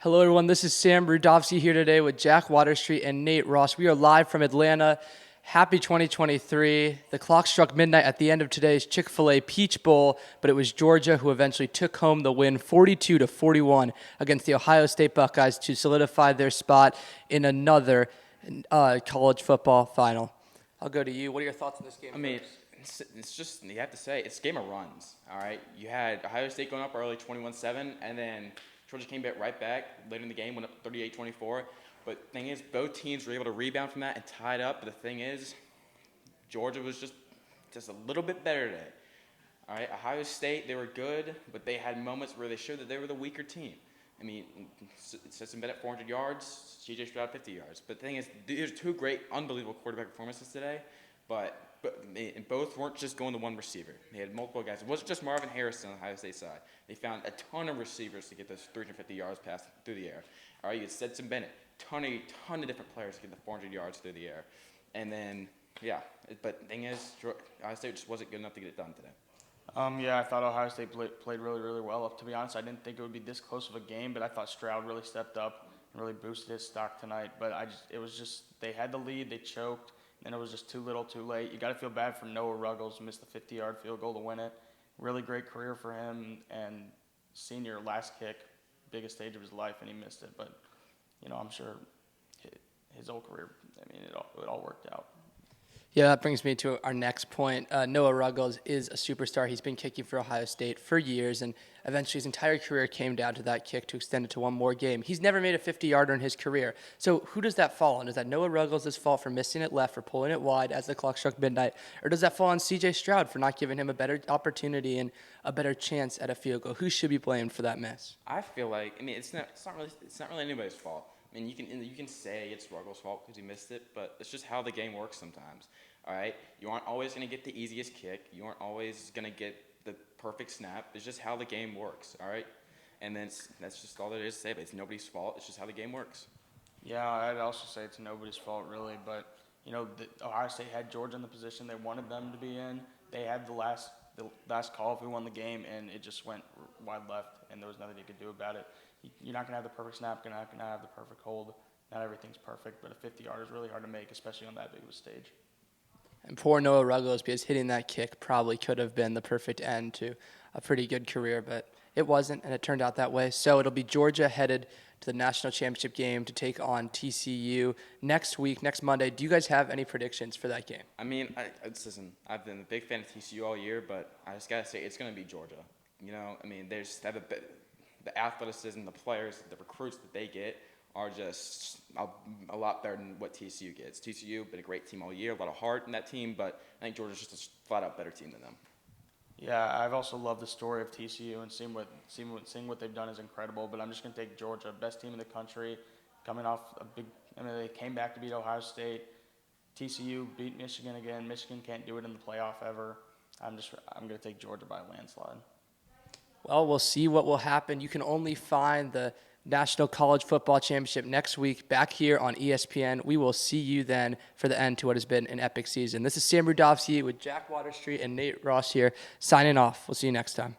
Hello, everyone. This is Sam Rudovsky here today with Jack Waterstreet and Nate Ross. We are live from Atlanta. Happy 2023. The clock struck midnight at the end of today's Chick-fil-A Peach Bowl, but it was Georgia who eventually took home the win 42-41 against the Ohio State Buckeyes to solidify their spot in another college football final. I'll go to you. What are your thoughts on this game? I mean, it's just, you have to say, it's a game of runs, all right? You had Ohio State going up early 21-7, and then Georgia came back right back late in the game, went up 38-24. But the thing is, both teams were able to rebound from that and tie it up. But the thing is, Georgia was just a little bit better today. All right, Ohio State, they were good, but they had moments where they showed that they were the weaker team. I mean, Stetson Bennett 400 yards, C.J. Stroud 50 yards. But the thing is, there's two great, unbelievable quarterback performances today, but and both weren't just going to one receiver. They had multiple guys. It wasn't just Marvin Harrison on the Ohio State side. They found a ton of receivers to get those 350 yards passed through the air. All right, you had Stetson Bennett, ton of different players to get the 400 yards through the air. And then, yeah, but the thing is, Ohio State just wasn't good enough to get it done today. I thought Ohio State played really, really well. To be honest, I didn't think it would be this close of a game, but I thought Stroud really stepped up and really boosted his stock tonight. But it was just, they had the lead, they choked, and it was just too little, too late. You got to feel bad for Noah Ruggles, missed the 50-yard field goal to win it. Really great career for him, and senior last kick, biggest stage of his life, and he missed it. But, I'm sure his whole career, it all worked out. Yeah, that brings me to our next point. Noah Ruggles is a superstar. He's been kicking for Ohio State for years, and eventually his entire career came down to that kick to extend it to one more game. He's never made a 50-yarder in his career. So who does that fall on? Is that Noah Ruggles' fault for missing it left, for pulling it wide as the clock struck midnight? Or does that fall on C.J. Stroud for not giving him a better opportunity and a better chance at a field goal? Who should be blamed for that miss? I feel like, it's not really anybody's fault. You can say it's Ruggles' fault because he missed it, but it's just how the game works sometimes. All right, you aren't always going to get the easiest kick. You aren't always going to get the perfect snap. It's just how the game works. All right, and then that's just all there is to say. But it's nobody's fault. It's just how the game works. Yeah, I'd also say it's nobody's fault really, but Ohio State had Georgia in the position they wanted them to be in. They had the last call if we won the game, and it just went wide left, and there was nothing you could do about it. You're not going to have the perfect snap. You're not going to have the perfect hold. Not everything's perfect, but a 50-yard is really hard to make, especially on that big of a stage. And poor Noah Ruggles, because hitting that kick probably could have been the perfect end to a pretty good career, but it wasn't, and it turned out that way. So it'll be Georgia headed to the national championship game to take on TCU next week, next Monday. Do you guys have any predictions for that game? Listen, I've been a big fan of TCU all year, but I just got to say it's going to be Georgia. The athleticism, the players, the recruits that they get are just a lot better than what TCU gets. TCU been a great team all year, a lot of heart in that team, but I think Georgia's just a flat-out better team than them. Yeah, I've also loved the story of TCU, and seeing what they've done is incredible. But I'm just going to take Georgia, best team in the country, coming off a big. They came back to beat Ohio State. TCU beat Michigan again. Michigan can't do it in the playoff ever. I'm going to take Georgia by a landslide. Well, we'll see what will happen. You can only find the National College Football Championship next week back here on ESPN. We will see you then for the end to what has been an epic season. This is Sam Rudovsky with Jack Waterstreet and Nate Ross here signing off. We'll see you next time.